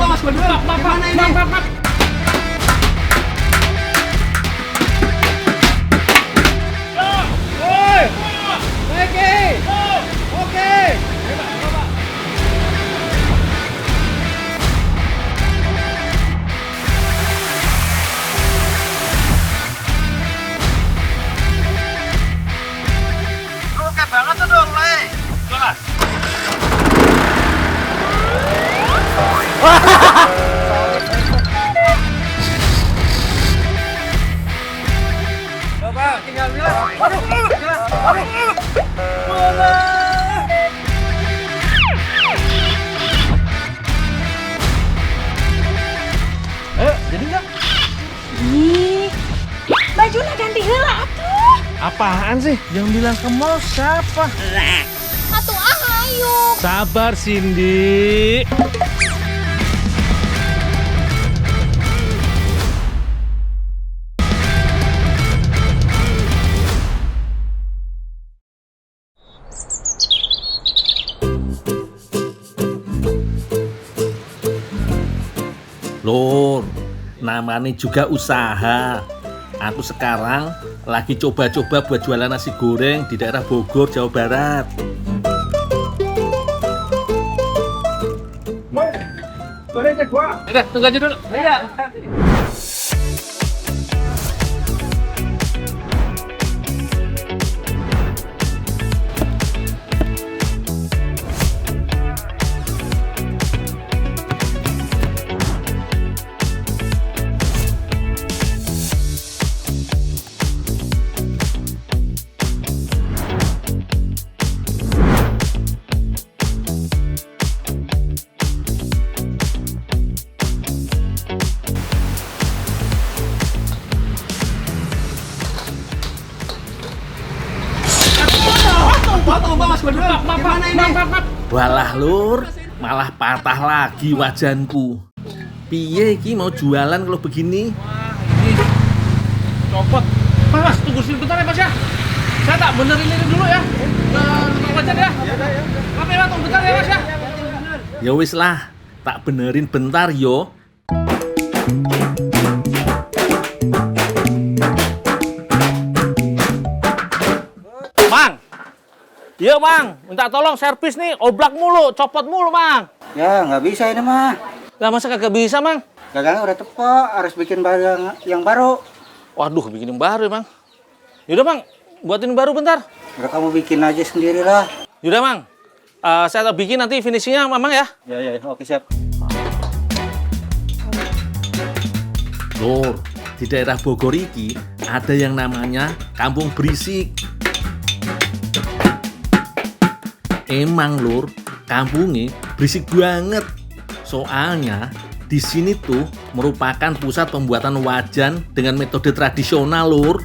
Mas Badul. Gimana ini? Oke banget tuh dong, Le. Coba tinggal bilang. Jadi nggak? Ih, bajunya ganti heula atuh. Apaan sih? Yang bilang ke mall siapa? Atuh ayo. Sabar, Cindy. Lur, namanya juga usaha. Aku sekarang lagi coba-coba buat jualan nasi goreng di daerah Bogor, Jawa Barat. Udah, tunggu aja dulu. Mas Badul. Gimana ini? Walah lur, malah patah lagi wajanku. Piye iki mau jualan kalau begini? Ini copot. Mas, tunggu sini bentar ya, Mas ya. Saya tak benerin ini dulu ya. Tukang wajan ya. Maaf ya, tunggu bentar ya, Mas ya. Ya wis lah, tak benerin bentar yo. Mang. Iya, Mang. Minta tolong servis nih, oblak mulu, copot mulu, Mang. Ya, nggak bisa ini mah. Lah masa kagak bisa, Mang? Gagangnya udah tepok, harus bikin barang yang baru. Waduh, bikin yang baru ya, Mang. Yaudah, Mang. Buatin baru bentar. Udah kamu bikin aja sendiri lah. Yaudah, Mang. Saya bikin nanti finishingnya, Mang ya. Ya, oke siap. Lur, di daerah Bogor iki ada yang namanya Kampung Berisik. Emang lur, kampungnya berisik banget. Soalnya di sini tuh merupakan pusat pembuatan wajan dengan metode tradisional, lur.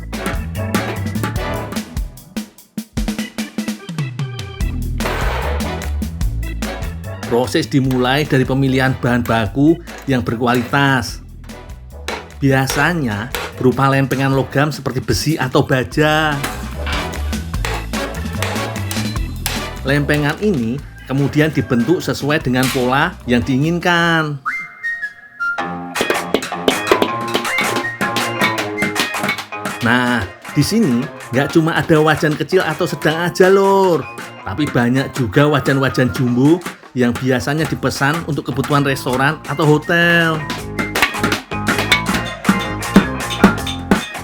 Proses dimulai dari pemilihan bahan baku yang berkualitas. Biasanya berupa lempengan logam seperti besi atau baja. Lempengan ini kemudian dibentuk sesuai dengan pola yang diinginkan. Nah, di sini nggak cuma ada wajan kecil atau sedang aja, lor. Tapi banyak juga wajan-wajan jumbo yang biasanya dipesan untuk kebutuhan restoran atau hotel.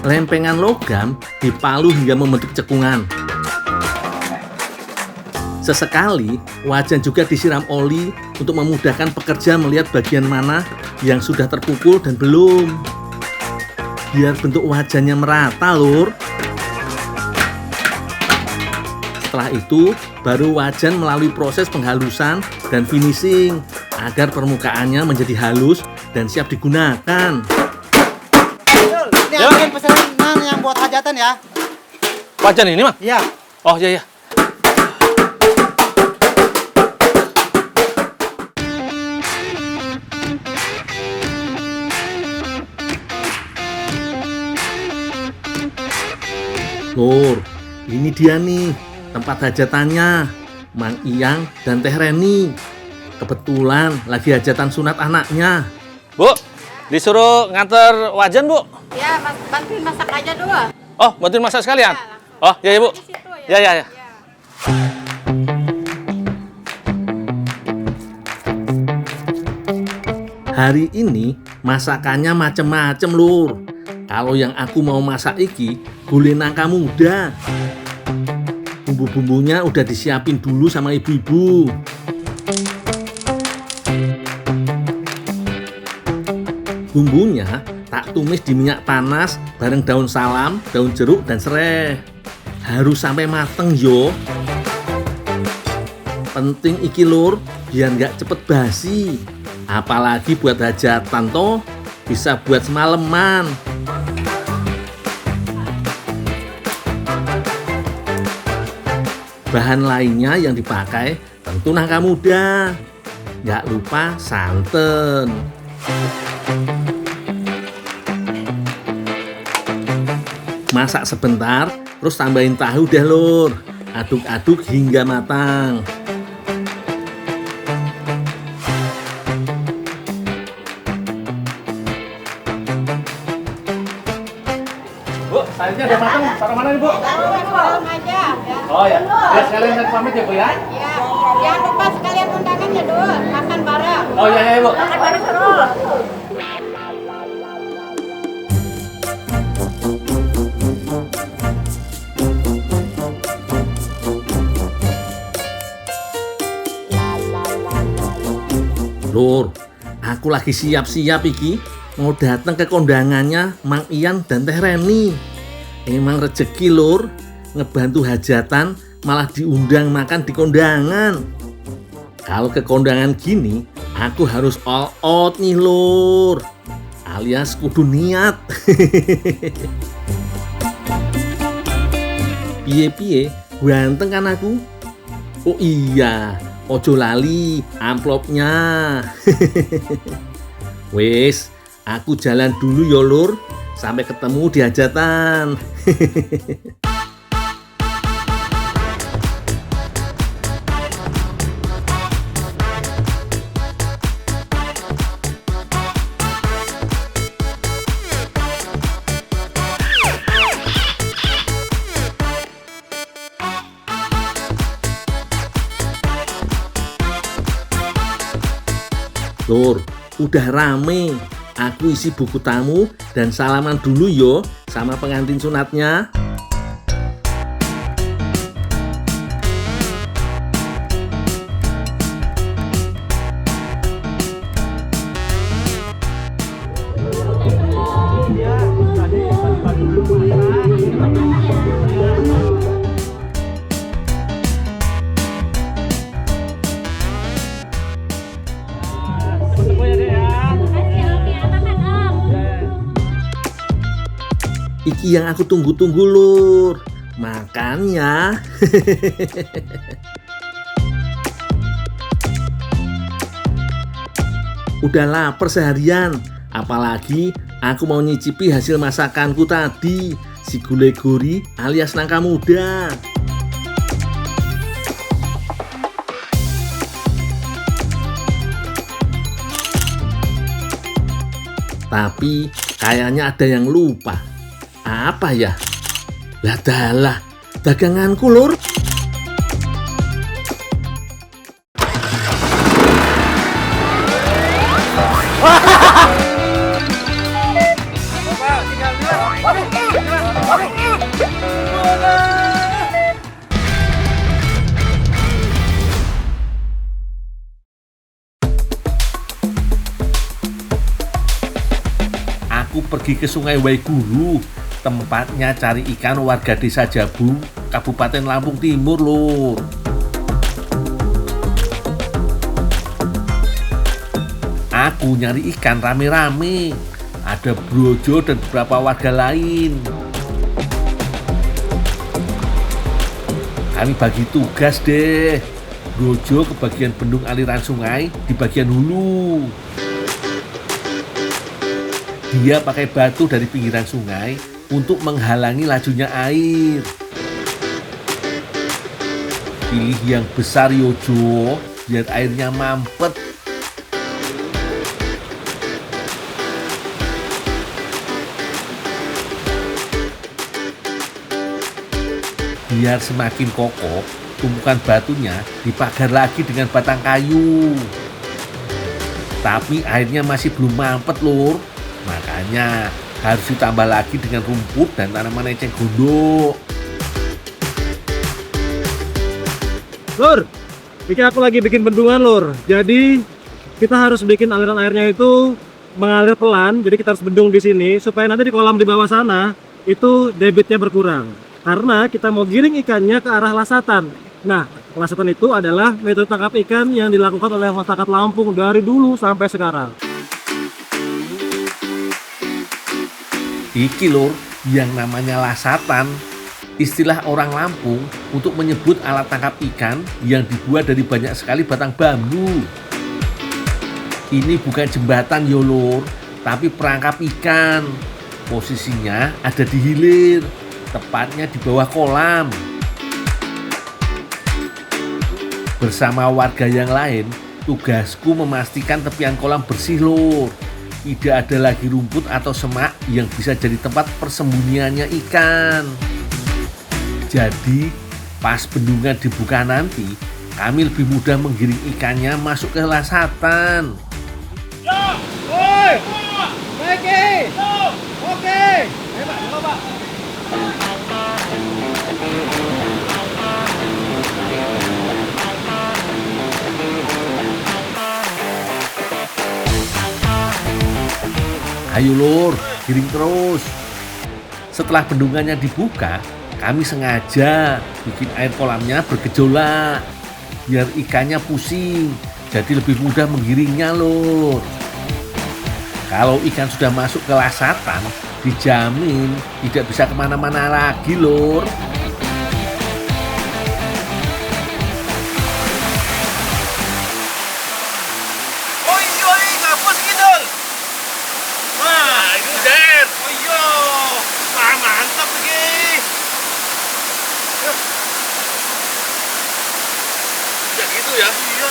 Lempengan logam dipalu hingga membentuk cekungan. Sesekali, wajan juga disiram oli untuk memudahkan pekerja melihat bagian mana yang sudah terpukul dan belum. Biar bentuk wajannya merata, lur. Setelah itu, baru wajan melalui proses penghalusan dan finishing agar permukaannya menjadi halus dan siap digunakan. Ini ambilin pesanan yang buat hajatan ya. Wajan ini, Mang? Iya. Oh, iya. Lur, ini dia nih tempat hajatannya Mang Iyang dan Teh Reni. Kebetulan lagi hajatan sunat anaknya. Bu, disuruh nganter wajan, Bu. Ya, bantuin masak aja dulu. Oh, bantuin masak sekalian? Oh, ya, Bu. Di situ ya. Ya. Hari ini masakannya macem-macem, Lur. Kalau yang aku mau masak iki, gulai nangka muda. Bumbu-bumbunya udah disiapin dulu sama ibu-ibu. Bumbunya tak tumis di minyak panas bareng daun salam, daun jeruk, dan serai. Harus sampai mateng yo. Penting iki, Lur, biar nggak cepet basi. Apalagi buat hajatan toh, bisa buat semaleman. Bahan lainnya yang dipakai tentu nangka muda. Nggak lupa santan. Masak sebentar, terus tambahin tahu deh, Lur. Aduk-aduk hingga matang. Bu, sayurnya udah matang. Taruh mana nih, Bu? Dalam aja. Ya. Oh ya. Ya, sekalian saya pamit ya, Bu ya. Ya. Jangan lupa sekalian undangannya dulu. Makan bareng. Oh ya, Bu. Makan bareng terus. Lur, aku lagi siap-siap iki mau datang ke kondangannya Mang Ian dan Teh Reni. Emang rezeki, Lur, ngebantu hajatan malah diundang makan di kondangan. Kalau ke kondangan gini, aku harus all out nih, Lur. Alias kudu niat. Piye-piye, ganteng kan aku? Oh iya, ojo lali amplopnya. Wes, aku jalan dulu ya, Lur. Sampai ketemu di hajatan. Lur, udah rame. Aku isi buku tamu dan salaman dulu yo sama pengantin sunatnya. Iki yang aku tunggu-tunggu, Lur. Makannya. Udah lapar seharian. Apalagi aku mau nyicipi hasil masakanku tadi. Si gulai gori alias nangka muda. Tapi kayaknya ada yang lupa. Apa ya? Lah dalah, daganganku, Lur. Aku pergi ke Sungai Waiguru, tempatnya cari ikan warga desa Jabu, Kabupaten Lampung Timur, Lur. Aku nyari ikan rame-rame. Ada Brojo dan beberapa warga lain. Kami bagi tugas deh. Brojo ke bagian bendung aliran sungai di bagian hulu. Dia pakai batu dari pinggiran sungai untuk menghalangi lajunya air. Pilih yang besar, Yojo. biar airnya mampet. Biar semakin kokoh, tumpukan batunya dipagar lagi dengan batang kayu. Tapi airnya masih belum mampet, Lur. Makanya harus ditambah lagi dengan rumput dan tanaman eceng gondok. Lur, aku lagi bikin bendungan, Lur. Jadi kita harus bikin aliran airnya itu mengalir pelan. Jadi kita harus bendung di sini supaya nanti di kolam di bawah sana itu debitnya berkurang. Karena kita mau giring ikannya ke arah lasatan. Nah, lasatan itu adalah metode tangkap ikan yang dilakukan oleh masyarakat Lampung dari dulu sampai sekarang. Iki, Lur, yang namanya lasatan, istilah orang Lampung untuk menyebut alat tangkap ikan yang dibuat dari banyak sekali batang bambu. Ini bukan jembatan yo, Lur, tapi perangkap ikan. Posisinya ada di hilir, tepatnya di bawah kolam. Bersama warga yang lain, tugasku memastikan tepian kolam bersih, Lur. Tidak ada lagi rumput atau semak yang bisa jadi tempat persembunyiannya ikan. Jadi, pas bendungan dibuka nanti, kami lebih mudah menggiring ikannya masuk ke lasatan. Ayo, Lur, giring terus. Setelah bendungannya dibuka, kami sengaja bikin air kolamnya bergejolak biar ikannya pusing, jadi lebih mudah menggiringnya, Lur. Kalau ikan sudah masuk ke lasatan, dijamin tidak bisa kemana-mana lagi, Lur. Oi, ngapus Kidul. Wah, itu Der. Oh iya. Ah, mantap lagi. Ya gitu ya. Iya.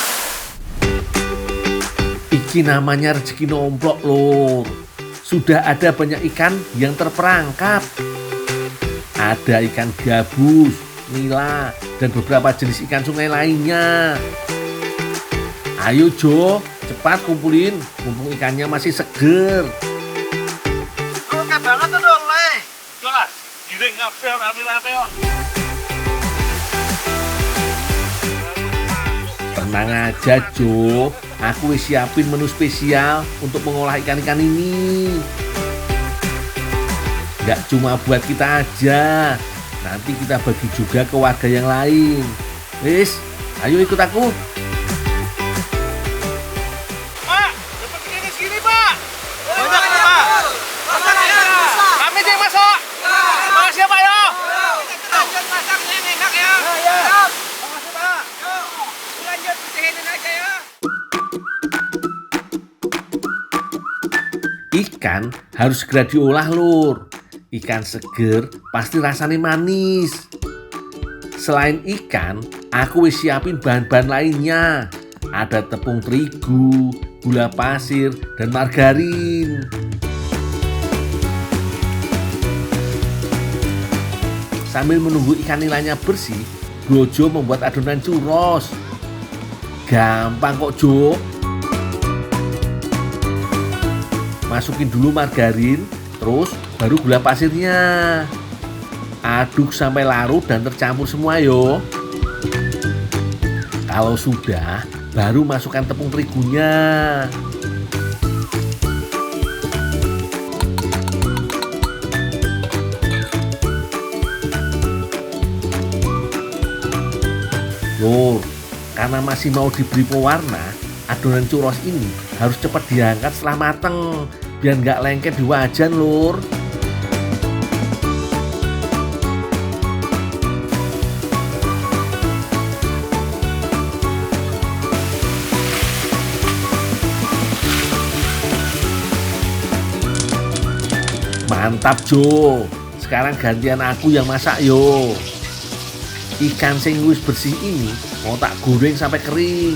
Iki namanya rezeki nomplok, Lur. Sudah ada banyak ikan yang terperangkap. Ada ikan gabus, nila, dan beberapa jenis ikan sungai lainnya. Ayo Jo, cepat kumpulin, mumpung ikannya masih seger. Oke banget tuh dong, Le. Jelas, giring ngapel, ambil. Tenang aja Jo, aku wis siapin menu spesial untuk mengolah ikan-ikan ini. Gak cuma buat kita aja, nanti kita bagi juga ke warga yang lain. Wis, ayo ikut aku. Pak, dapat ikan segini, Pak. Banyak ya, Pak. Kami yang masuk. Makasih ya, Pak, yo. Lanjut masaknya enak ya. Iya. Makasih, Pak. Lanjut pijitin aja ya. Ikan harus segera diolah, Lur. Ikan seger pasti rasanya manis. Selain ikan, aku wis siapin bahan-bahan lainnya. Ada tepung terigu, gula pasir, dan margarin. Sambil menunggu ikan nilainya bersih, Brojo membuat adonan churros. Gampang kok, Jo. Masukin dulu margarin, terus baru gula pasirnya. Aduk sampai larut dan tercampur semua yo. Kalau sudah, baru masukkan tepung terigunya. Lur, karena masih mau diberi pewarna, adonan churros ini harus cepat diangkat setelah mateng, biar nggak lengket di wajan, Lur. Mantap Jo, sekarang gantian aku yang masak yo. Ikan sing wis bersih ini mau tak goreng sampai kering.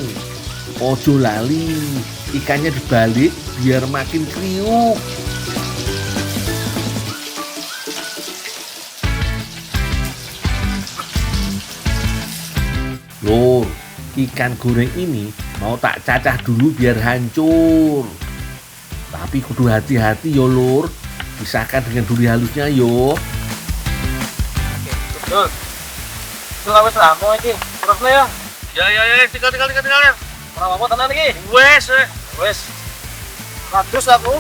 Ojo lali, ikannya dibalik biar makin kriuk. Lur, ikan goreng ini mau tak cacah dulu biar hancur. Tapi kudu hati-hati yo lur, pisahkan dengan duri halusnya yo. Lur, selamat lama iki. Terus ya. Ya, tinggal ya. Ora apa tenan iki. Wes. Ratus aku.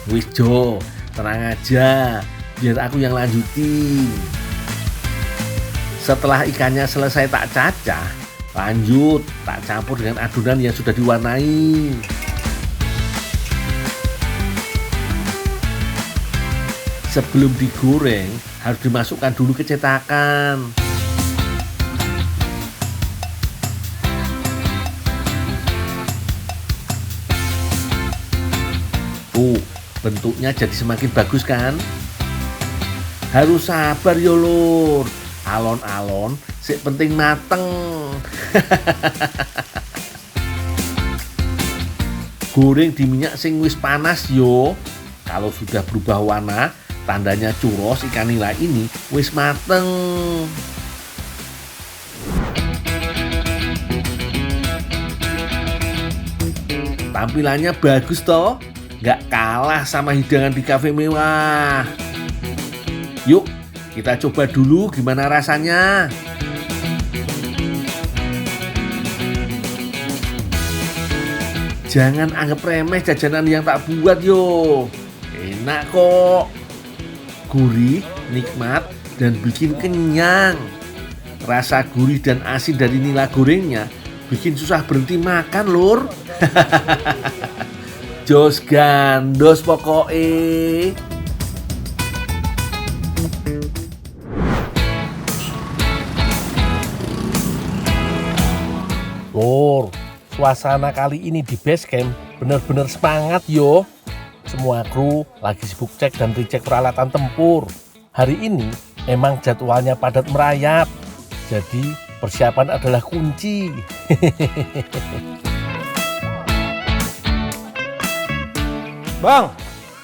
Wis Jo, tenang aja, biar aku yang lanjutin. Setelah ikannya selesai tak cacah, lanjut tak campur dengan adonan yang sudah diwarnai. Sebelum digoreng, harus dimasukkan dulu ke cetakan. Tuh, bentuknya jadi semakin bagus kan? Harus sabar yo lur. Alon-alon, sik penting mateng. Goreng di minyak sing wis panas yo. Kalau sudah berubah warna, tandanya churros ikan nila ini wis mateng. Tampilannya bagus toh, nggak kalah sama hidangan di kafe mewah. Yuk, kita coba dulu gimana rasanya. Jangan anggap remeh jajanan yang tak buat yo. Enak kok. Gurih, nikmat, dan bikin kenyang. Rasa gurih dan asin dari nila gorengnya bikin susah berhenti makan lur. Jos gandos pokoknya. Lur, suasana kali ini di base camp bener-bener semangat yo. Semua kru lagi sibuk cek dan recheck peralatan tempur. Hari ini emang jadwalnya padat merayap, jadi persiapan adalah kunci. Bang,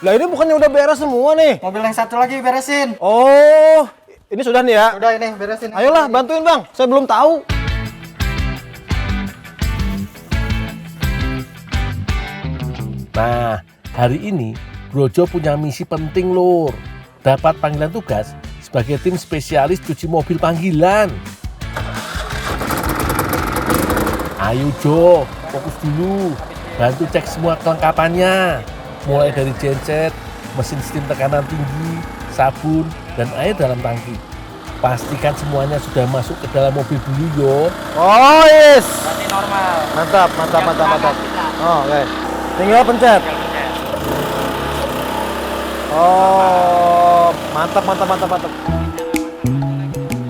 lah ini bukannya udah beres semua nih? Mobil yang satu lagi beresin. Oh, ini sudah nih ya? Udah ini beresin. Ayolah bantuin bang, saya belum tahu. Nah, hari ini Brojo punya misi penting lur. Dapat panggilan tugas sebagai tim spesialis cuci mobil panggilan. Ayo Jo, fokus dulu. Bantu cek semua kelengkapannya. Mulai dari genset, mesin steam tekanan tinggi, sabun, dan air dalam tangki. Pastikan semuanya sudah masuk ke dalam mobil dulu yo. Oh yes. Berarti normal. Mantap. Oh, oke. Tinggal pencet. Oh, mantap.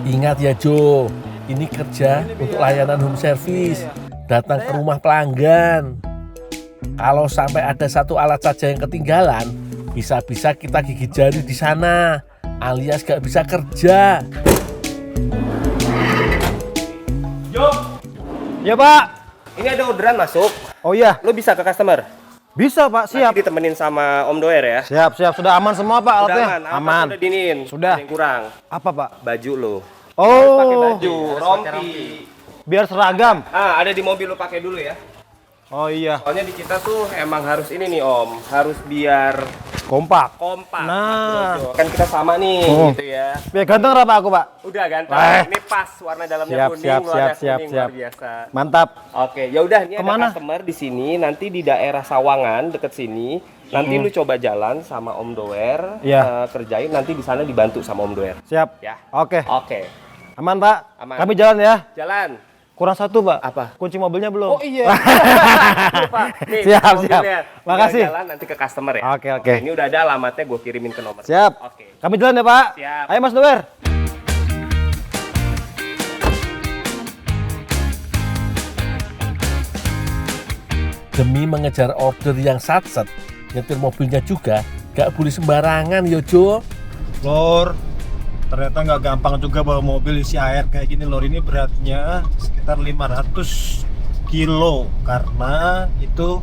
Ingat ya Jo, ini kerja untuk layanan home service. Datang ke rumah pelanggan. Kalau sampai ada satu alat saja yang ketinggalan, bisa-bisa kita gigit jari di sana, alias gak bisa kerja. Yo, Ya Pak. ini ada orderan masuk. Oh iya, Lo bisa ke customer? bisa Pak, siap. Nanti ditemenin sama Om Doer ya. Siap. Sudah aman semua Pak Udah alatnya? aman. Udah dinin. Sudah. Ada yang kurang. Apa Pak? Baju lo. Oh, Pakai baju, rompi. biar seragam. Ada di mobil lo pakai dulu ya. Oh iya, Soalnya di kita tuh emang harus ini nih Om, harus biar kompak. kompak. Nah. Bro. Kan kita sama nih Oh. gitu ya. Biar ganteng apa aku Pak? Udah ganteng. Eh. Ini pas warna dalamnya Siap, kuning, siap, luarnya siap, kuning, siap. luar biasa. Mantap. Oke, ya udah ini Kemana? ada customer di sini, nanti di daerah Sawangan deket sini. Nanti lu coba jalan sama Om Doer, Iya. kerjain nanti di sana dibantu sama Om Doer. Siap. Ya. Oke. Oke. Aman Pak. Aman. Kami jalan ya. Jalan. Kurang satu Pak. Apa? Kunci mobilnya belum. Oh iya. Lupa. Nih, Siap, mobilnya. siap. Tinggal Makasih. Jalan nanti ke customer ya. Oke. Ini udah ada alamatnya, gue kirimin ke nomor. Siap. Oke. Kami jalan ya Pak. Siap. Ayo Mas Doer. Demi mengejar order yang satset, nyetir mobilnya juga gak boleh sembarangan yo Jo. Lor, ternyata nggak gampang juga bawa mobil isi air kayak gini Lor. Ini beratnya sekitar 500 kilo karena itu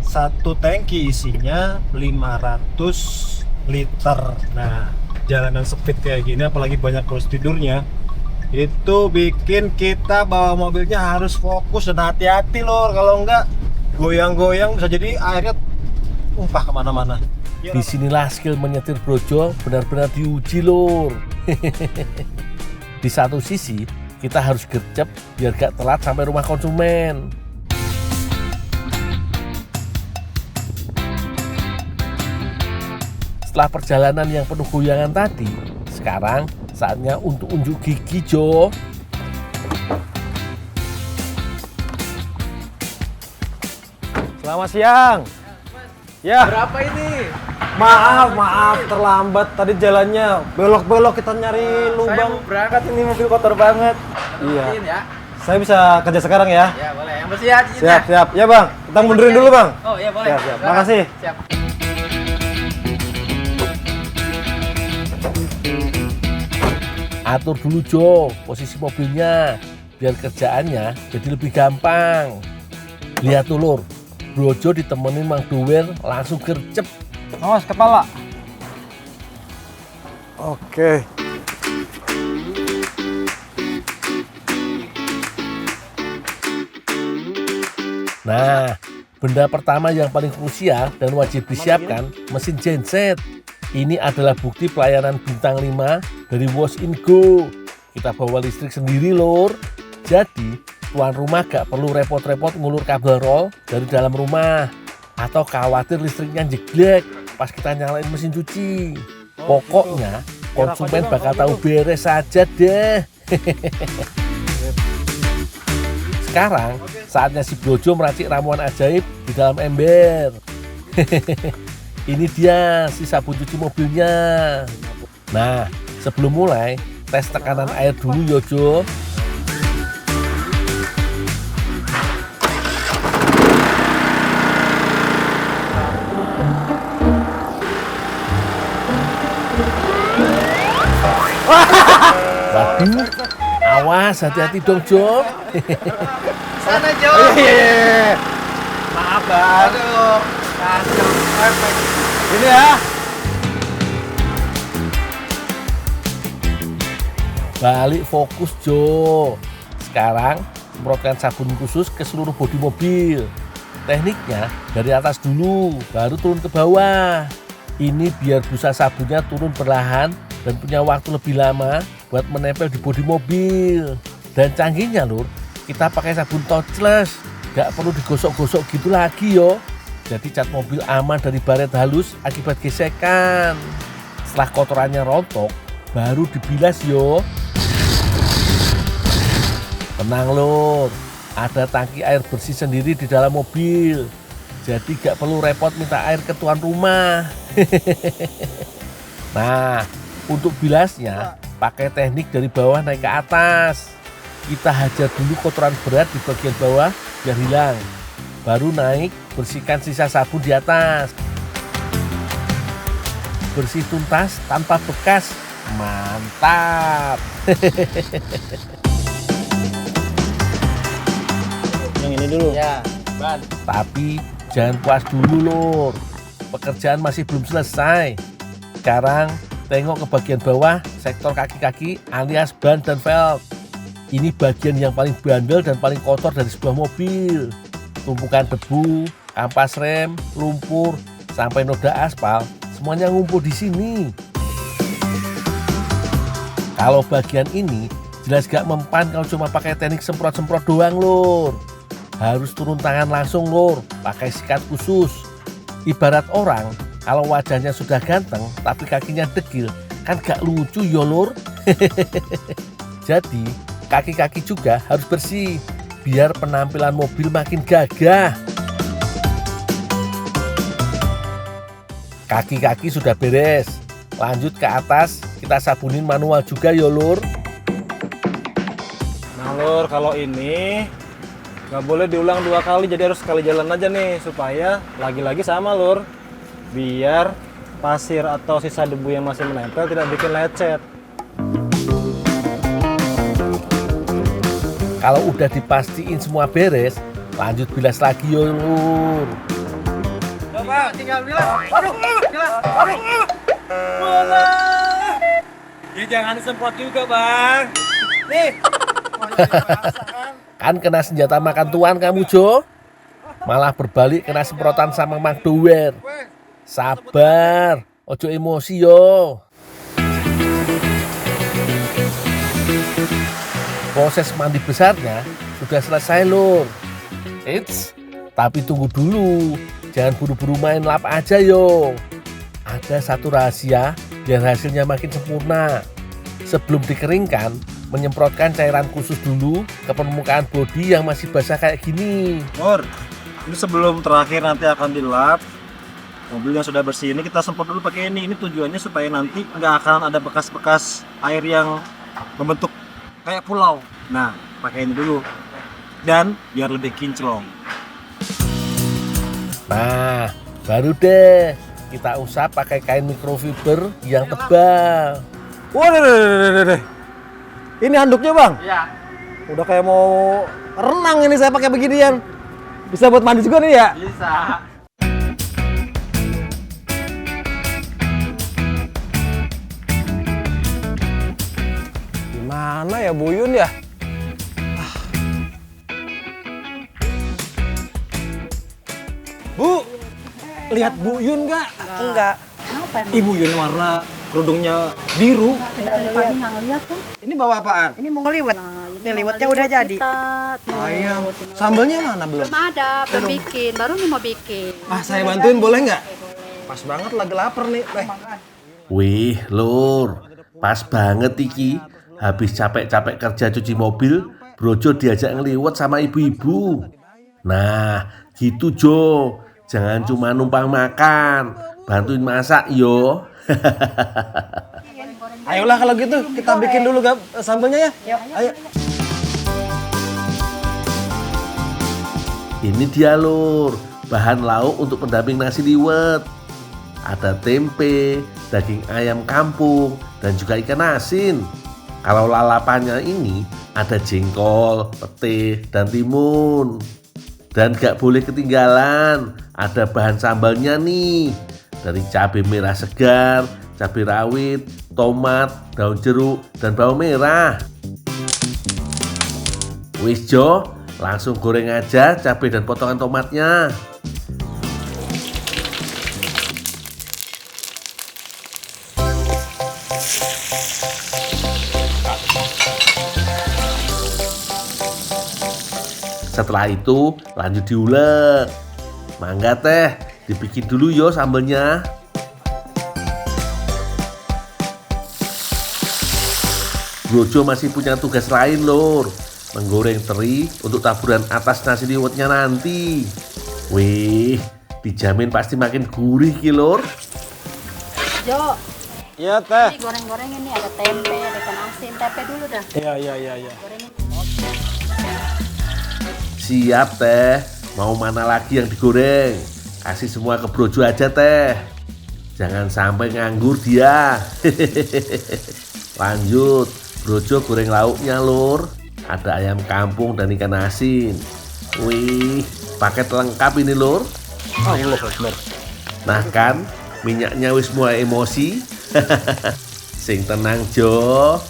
satu tangki isinya 500 liter. Nah, jalanan sempit kayak gini apalagi banyak kursi tidurnya, itu bikin kita bawa mobilnya harus fokus dan hati-hati lor. Kalau enggak goyang-goyang bisa jadi airnya tumpah kemana-mana. Disinilah skill menyetir Brojo benar-benar diuji lur. Di satu sisi kita harus gercep biar gak telat sampai rumah konsumen. Setelah perjalanan yang penuh goyangan tadi, sekarang saatnya untuk unjuk gigi Jo. Selamat siang. Ya. Berapa ini? Maaf terlambat tadi jalannya belok-belok kita nyari Saya lubang. mau berangkat, ini mobil kotor banget. Iya. Bersihin ya. Saya bisa kerja sekarang ya? Ya boleh. Yang bersih ya cincinnya. Siap. Ya bang, kita mundurin dulu bang. Oh iya boleh. Siap. Makasih. Siap. Atur dulu Jo posisi mobilnya biar kerjaannya jadi lebih gampang. Lihat tuh lur, Brojo ditemenin Mang Dower langsung gercep. Awas kepala. Oke. Nah, benda pertama yang paling krusial dan wajib disiapkan mesin genset. Ini adalah bukti pelayanan bintang 5 dari Wash in Go. Kita bawa listrik sendiri lur. Jadi tuan rumah gak perlu repot-repot ngulur kabel roll dari dalam rumah atau khawatir listriknya jeglek pas kita nyalain mesin cuci. Pokoknya konsumen bakal tahu beres saja deh. Sekarang saatnya si Brojo meracik ramuan ajaib di dalam ember. Ini dia si sabun cuci mobilnya. Nah, sebelum mulai tes tekanan air dulu yo Jo. Waduh, awas hati-hati dong Jo. Sana Jo. Iya. Maaf bang. Aduh. Kacau. Perfect. Ini ya. Balik fokus Jo. Sekarang semprotkan sabun khusus ke seluruh bodi mobil. Tekniknya dari atas dulu, baru turun ke bawah. Ini biar busa sabunnya turun perlahan dan punya waktu lebih lama buat menempel di bodi mobil. Dan canggihnya lur, kita pakai sabun touchless, gak perlu digosok-gosok gitu lagi yo. Jadi cat mobil aman dari baret halus akibat gesekan. Setelah kotorannya rontok, baru dibilas yo. Tenang lur, ada tangki air bersih sendiri di dalam mobil. Jadi gak perlu repot minta air ke tuan rumah. Nah, untuk bilasnya pakai teknik dari bawah naik ke atas. Kita hajar dulu kotoran berat di bagian bawah biar hilang. Baru naik, bersihkan sisa sabun di atas. Bersih tuntas tanpa bekas. Mantap. Yang ini dulu. Ya, ban. Tapi jangan puas dulu lur. Pekerjaan masih belum selesai. Sekarang tengok ke bagian bawah sektor kaki-kaki alias ban dan velg. Ini bagian yang paling bandel dan paling kotor dari sebuah mobil. Tumpukan debu, kampas rem, lumpur, sampai noda aspal, semuanya ngumpul di sini. Kalau bagian ini jelas gak mempan kalau cuma pakai teknik semprot-semprot doang lur. Harus turun tangan langsung lur, pakai sikat khusus. Ibarat orang kalau wajahnya sudah ganteng tapi kakinya degil, kan gak lucu ya lur. Jadi kaki-kaki juga harus bersih biar penampilan mobil makin gagah. Kaki-kaki sudah beres, lanjut ke atas kita sabunin manual juga ya lur. Nah lur, kalau ini nggak boleh diulang 2 kali, jadi harus sekali jalan aja nih supaya lagi-lagi sama lur, biar pasir atau sisa debu yang masih menempel tidak bikin lecet. Kalau udah dipastiin semua beres, lanjut bilas lagi yo lur. Coba tinggal bilang. Aduh, bilang. Aduh. Bola. Ya jangan semprot juga, Bang. Nih. Kan kena senjata makan tuan kamu Jo. Malah berbalik kena semprotan sama Mang Dower. Sabar, ojo emosi yo. Proses mandi besarnya sudah selesai lur. Eits, tapi tunggu dulu. Jangan buru-buru main lap aja yo. Ada satu rahasia biar hasilnya makin sempurna. Sebelum dikeringkan, menyemprotkan cairan khusus dulu ke permukaan bodi yang masih basah kayak gini. Lur, ini sebelum terakhir nanti akan dilap, mobil yang sudah bersih ini kita semprot dulu pakai ini. Ini tujuannya supaya nanti nggak akan ada bekas-bekas air yang membentuk kayak pulau. Nah, pakai ini dulu. Dan biar lebih kinclong. Nah, baru deh kita usap pakai kain microfiber yang tebal. Waduh, ini handuknya Bang? Iya. Udah kayak mau renang ini saya pakai beginian. Bisa buat mandi juga nih ya? Bisa. Gimana ya Buyun ya? Bu, lihat Buyun nggak? Enggak. Ibu Yun warna kerudungnya biru. Tadi nggak ngeliat kan? Ini bawa apaan? Ini mau ngeliwet. Ini liwetnya udah jadi. Ayam. Sambelnya mana belum? Belum ada, belum bikin, baru nih mau bikin. Ah, saya bantuin boleh nggak? Pas banget lagi lapar nih. Wih, lur, pas banget iki. Habis capek-capek kerja cuci mobil, Brojo diajak ngeliwet sama ibu-ibu. Nah, gitu Jo. Jangan cuma numpang makan, bantuin masak yo. Ayolah kalau gitu kita bikin dulu sambelnya ya. Ayo. Ini dia lur, bahan lauk untuk pendamping nasi liwet. Ada tempe, daging ayam kampung, dan juga ikan asin. Kalau lalapannya ini ada jengkol, pete, dan timun. Dan gak boleh ketinggalan, ada bahan sambalnya nih. Dari cabai merah segar, cabai rawit, tomat, daun jeruk, dan bawang merah. Wis Jo, langsung goreng aja cabai dan potongan tomatnya. Setelah itu lanjut diulek. Mangga teh, dibikin dulu yo sambelnya. Brojo masih punya tugas lain lur, menggoreng teri untuk taburan atas nasi liwetnya nanti. Wih, dijamin pasti makin gurih ki lur. Jo, Iya teh. ini goreng-goreng ini ada tempe, ada ikan asin, tempe dulu dah. Iya. Gorengin. Siap teh, mau mana lagi yang digoreng? Kasih semua ke Brojo aja teh. Jangan sampai nganggur dia. Lanjut, Brojo goreng lauknya lur. Ada ayam kampung dan ikan asin. Wih, paket lengkap ini lur. Allah Akbar. Nah kan, minyaknya wis mulai emosi. Sing tenang Jo.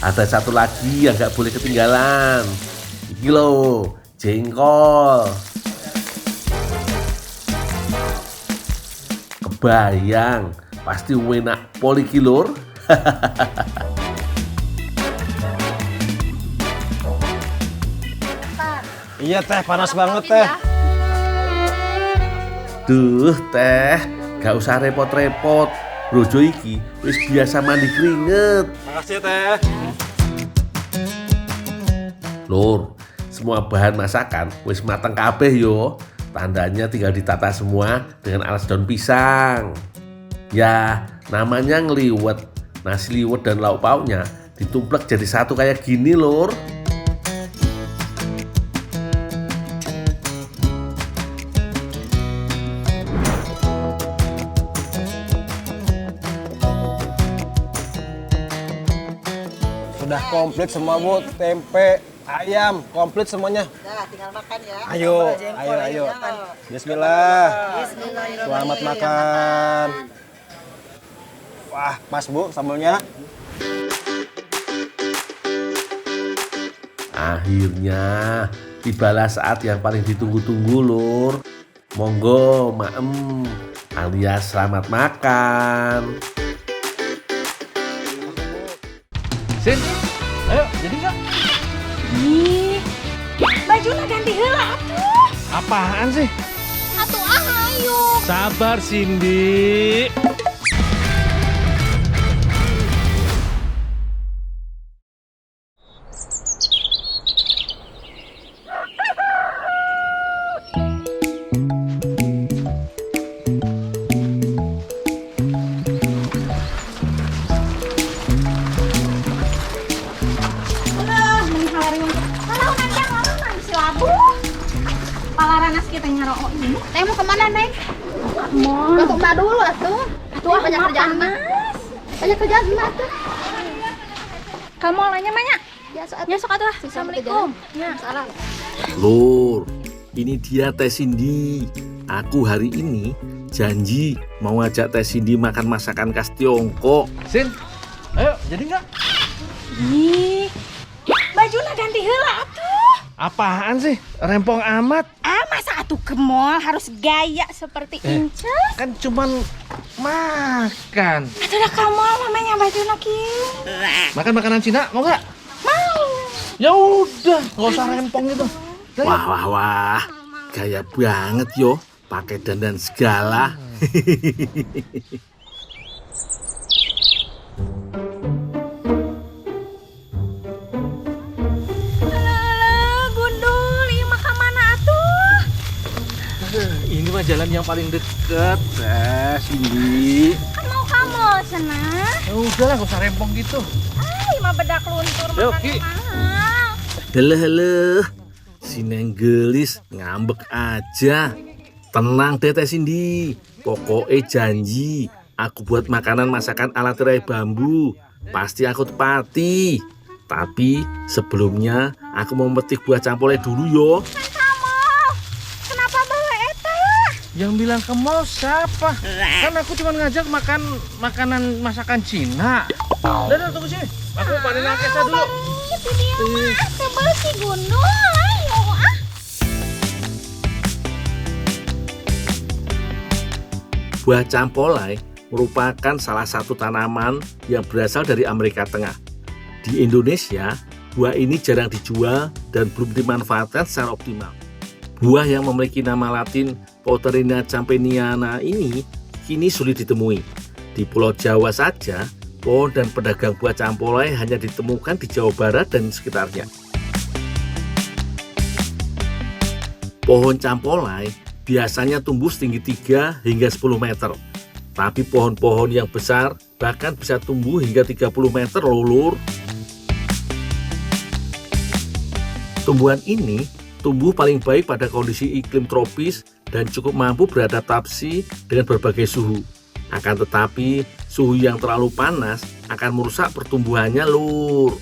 Ada satu lagi yang gak boleh ketinggalan. Iki loh, jengkol. Kebayang, pasti enak poli kilur. Iya teh, panas banget teh. Duh teh, gak usah repot-repot. Brojo iki wis biasa mandi keringet. Makasih teh. Lur, semua bahan masakan wis mateng kabeh yo. Tandanya tinggal ditata semua dengan alas daun pisang. Ya, namanya ngeliwet. Nasi liwet dan lauk pauknya ditumplek jadi satu kayak gini lur. Udah komplit semua Bu, tempe, ayam, komplit semuanya. Nah, tinggal makan ya. Ayo, ayo. Bismillah. Selamat makan. Wah, pas Bu sambelnya. Akhirnya tibalah saat yang paling ditunggu-tunggu, Lur. Monggo, maem, alias selamat makan. Sin, ayo, jadi nggak? Ih, bajunya ganti heula atuh. Apaan sih? Atuh ayo. Sabar, Cindy. Palaranas kita nyarok ini. Teh mau kemana, Neng? Mau untuk Mbak dulu atuh. Atuh banyak kerjaan mah. Banyak kerjaan mah tuh. Kamu nanya banyak? Ya sok atuh. Assalamualaikum. Ya, salam. Lur, ini dia Teh Cindy. Aku hari ini janji mau ngajak Teh Cindy makan masakan khas Tiongkok. Sin, ayo, jadi nggak? Ih, bajunya ganti heula atuh. Apaan sih? Rempong amat. Ah, masa atuh ke mall harus gaya seperti Inces? Kan cuman makan. Atuh dah ke mall namanya bajunya kieu. Makan makanan Cina, mau nggak? Mau. Ya udah, nggak usah rempong gitu. Wah, gaya banget yo, pakai dandan segala. Gundul, ieu mah ka mana atuh? Ini mah jalan yang paling deket, Teh Cindy. Kan mau ka mall cenah. Ya udah lah, nggak usah rempong gitu. Ah, ieu mah bedak luntur Yo, makannya Ki. mahal. Halo, si Neng Gelis ngambek aja. Tenang deh Teh Cindy, pokoknya janji aku buat makanan masakan ala tirai bambu. Pasti aku tepati. Tapi sebelumnya aku mau metik buah campole dulu yo. Kan ka mall. Kenapa bawa eta? Yang bilang ke mall siapa? Kan aku cuma ngajak makan makanan masakan Cina. Udah, tunggu sini. Aku panen angkesa dulu. Itu dia mah tebel si Gundul. Ayo ah. Buah campolai merupakan salah satu tanaman yang berasal dari Amerika Tengah. Di Indonesia, buah ini jarang dijual dan belum dimanfaatkan secara optimal. Buah yang memiliki nama latin Potterina campaniana ini kini sulit ditemui. Di Pulau Jawa saja, pohon dan pedagang buah campolai hanya ditemukan di Jawa Barat dan sekitarnya. Pohon campolai biasanya tumbuh setinggi 3 hingga 10 meter. Tapi pohon-pohon yang besar bahkan bisa tumbuh hingga 30 meter loh, Lur. Tumbuhan ini tumbuh paling baik pada kondisi iklim tropis dan cukup mampu beradaptasi dengan berbagai suhu. Akan tetapi, suhu yang terlalu panas akan merusak pertumbuhannya, Lur.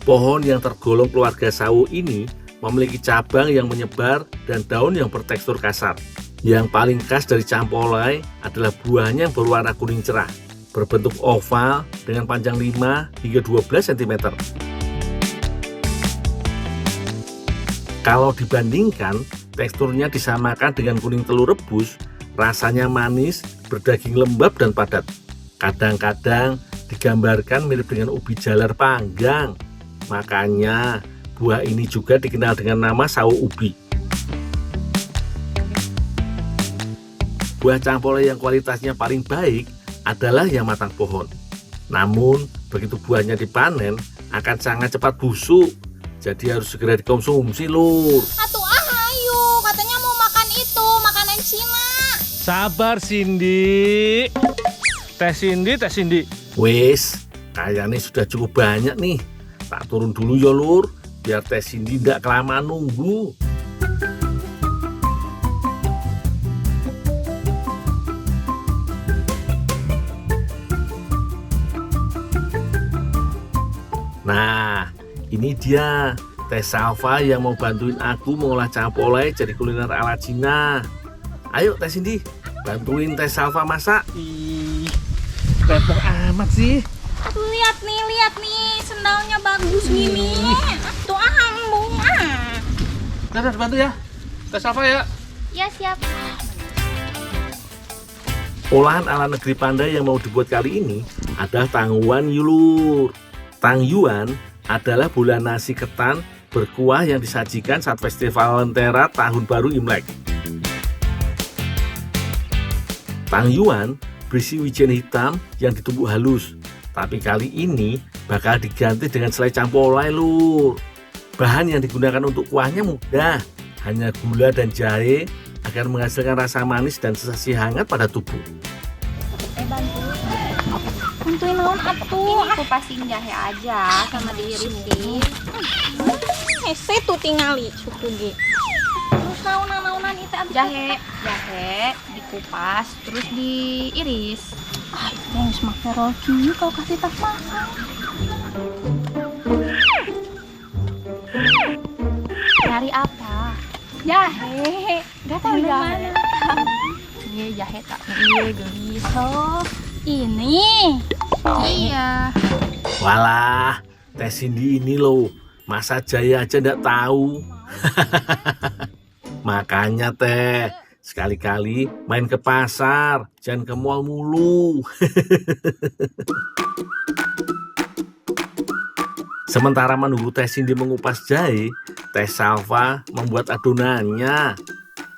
Pohon yang tergolong keluarga sawo ini memiliki cabang yang menyebar dan daun yang bertekstur kasar. Yang paling khas dari campolai adalah buahnya yang berwarna kuning cerah, berbentuk oval dengan panjang 5 hingga 12 cm. Kalau dibandingkan, teksturnya disamakan dengan kuning telur rebus, rasanya manis, berdaging lembab dan padat. Kadang-kadang digambarkan mirip dengan ubi jalar panggang. Makanya buah ini juga dikenal dengan nama sawo ubi. Buah campolai yang kualitasnya paling baik adalah yang matang pohon. Namun, begitu buahnya dipanen, akan sangat cepat busuk. Jadi harus segera dikonsumsi, Lur. Atuh ayo, katanya mau makan itu, makanan Cina. Sabar, Cindy. Teh Cindy. Wes, kayaknya sudah cukup banyak nih. Tak turun dulu ya, Lur, biar Teh Cindy tidak kelamaan nunggu. Nah, Ini dia Teh Salva yang mau bantuin aku mengolah campolai jadi kuliner ala Cina. Ayo Teh Cindy, bantuin Teh Salva masak. Ih, rempong amat sih. Tuh lihat nih, sendalnya bagus gini. Tuh ambung Nah, bantu ya. Teh Salva ya. Ya siap. Olahan ala negeri Pandai yang mau dibuat kali ini adalah tangguan yulur. Tangyuan adalah bola nasi ketan berkuah yang disajikan saat festival Lentera Tahun Baru Imlek. Tangyuan berisi wijen hitam yang ditumbuk halus, tapi kali ini bakal diganti dengan selai campolai lur. Bahan yang digunakan untuk kuahnya mudah, hanya gula dan jahe agar menghasilkan rasa manis dan sensasi hangat pada tubuh. Bantuin naon atuh. Ini kupasin jahe aja sama diiris di. Hese tuh tingali suku ge. Terus naon-naonan itu jahe dikupas terus diiris. Yang semakin roki kalau kasih tas masak. Cari apa? Jahe. Gak tahu jahe. Iya jahe tak iya gelis. Oh, ini. Iya. Walah, Teh Cindy ini loh, masa Jaya aja ndak tahu. Makanya Teh, sekali-kali main ke pasar, jangan ke mall mulu. Sementara menunggu Teh Cindy mengupas jahe, Teh Salva membuat adonannya.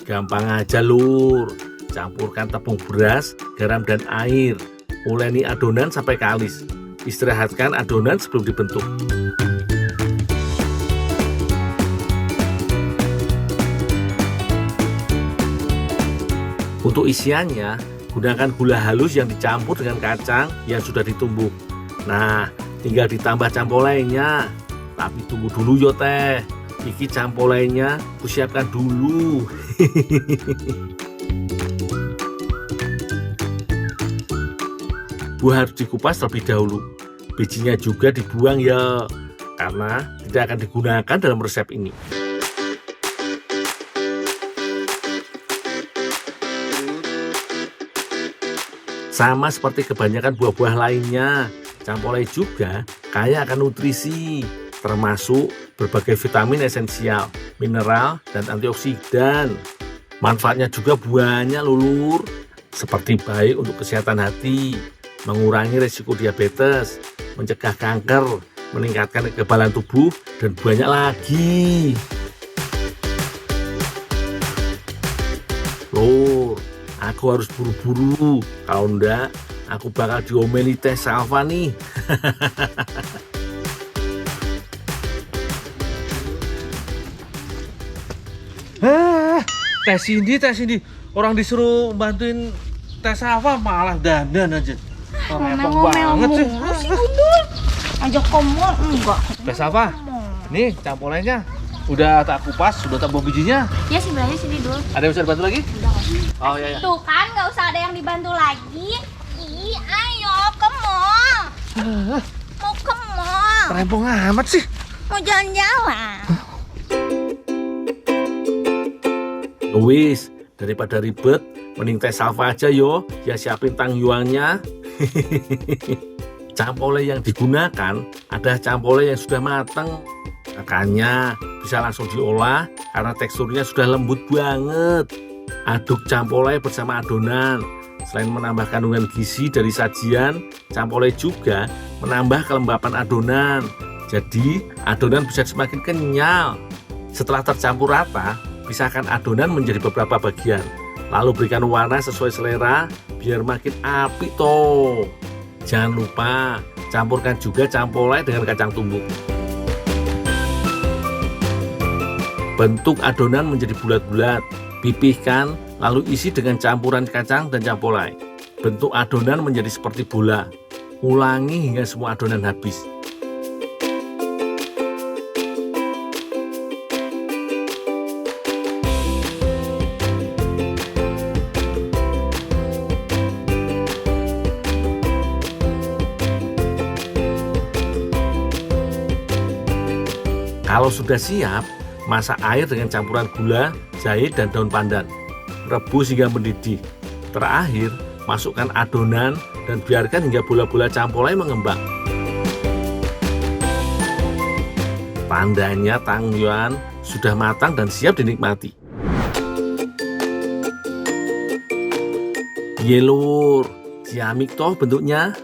Gampang aja lur, campurkan tepung beras, garam dan air. Uleni adonan sampai kalis. Istirahatkan adonan sebelum dibentuk. Untuk isiannya, gunakan gula halus yang dicampur dengan kacang yang sudah ditumbuk. Nah, tinggal ditambah campolainya. Tapi tunggu dulu yo Teh. Iki campolainya kusiapkan dulu. Buah harus dikupas terlebih dahulu. Bijinya juga dibuang ya, karena tidak akan digunakan dalam resep ini. Sama seperti kebanyakan buah-buah lainnya, campolai juga kaya akan nutrisi, termasuk berbagai vitamin esensial, mineral, dan antioksidan. Manfaatnya juga banyak lulur, seperti baik untuk kesehatan hati, mengurangi risiko diabetes, mencegah kanker, meningkatkan kekebalan tubuh, dan banyak lagi. Lur, aku harus buru-buru, kalau enggak aku bakal diomeli Teh Salva nih. Teh Cindy, orang disuruh bantuin Teh Salva malah dandan aja. Rempong banget sih. Ajak kamu enggak. Teh Salva, nih campolainya udah tak kupas, sudah tak buang bijinya. Ya sebelahnya sini dulu. Ada yang bisa dibantu lagi? Oh iya. Tuh kan nggak usah ada yang dibantu lagi. Ih, ayo ke mall. Mau ke mall. Rempong amat sih. Mau jalan-jalan. Wis, daripada ribet, mending Teh Salva aja yo, ya siapin tangyuannya. Campolai yang digunakan adalah campolai yang sudah matang. Makanya bisa langsung diolah karena teksturnya sudah lembut banget. Aduk campolai bersama adonan. Selain menambah kandungan gizi dari sajian, campolai juga menambah kelembapan adonan. Jadi adonan bisa semakin kenyal. Setelah tercampur rata, pisahkan adonan menjadi beberapa bagian. Lalu berikan warna sesuai selera biar makin apik toh. Jangan lupa campurkan juga campolai dengan kacang tumbuk. Bentuk adonan menjadi bulat-bulat, pipihkan lalu isi dengan campuran kacang dan campolai. Bentuk adonan menjadi seperti bola. Ulangi hingga semua adonan habis. Kalau sudah siap, masak air dengan campuran gula, jahe, dan daun pandan. Rebus hingga mendidih. Terakhir, masukkan adonan dan biarkan hingga bola-bola campolai mengembang. Tandanya tangyoan sudah matang dan siap dinikmati. Ye lur, ciamik toh bentuknya.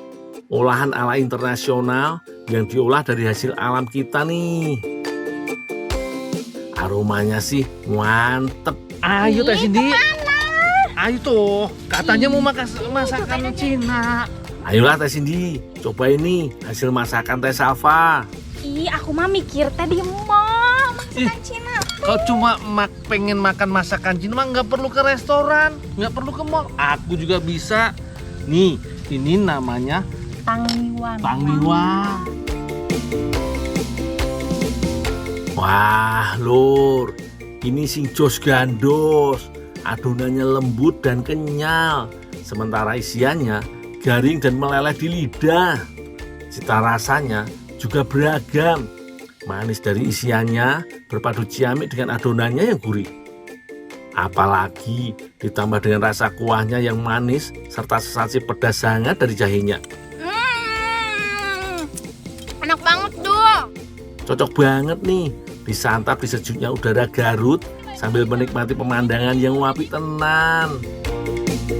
Olahan ala internasional yang diolah dari hasil alam kita nih. Aromanya sih mantep. Ayo Teh Cindy. Ayo tuh, katanya mau makan masakan Cina. Ayolah Teh Cindy, coba ini hasil masakan Teh Salva. Ih, aku mah mikir teh di mall masakan Cina. Kau cuma pengen makan masakan Cina mah nggak perlu ke restoran, nggak perlu ke mall. Aku juga bisa. Nih, ini namanya Tangniwan. Tangniwan. Wah lur, ini sing jos gandos. Adonannya lembut dan kenyal, sementara isiannya garing dan meleleh di lidah. Cita rasanya juga beragam. Manis dari isiannya berpadu ciamik dengan adonannya yang gurih. Apalagi ditambah dengan rasa kuahnya yang manis serta sensasi pedas hangat dari jahenya. Enak banget tuh. Cocok banget nih disantap di sejuknya udara Garut sambil menikmati pemandangan yang apik tenan.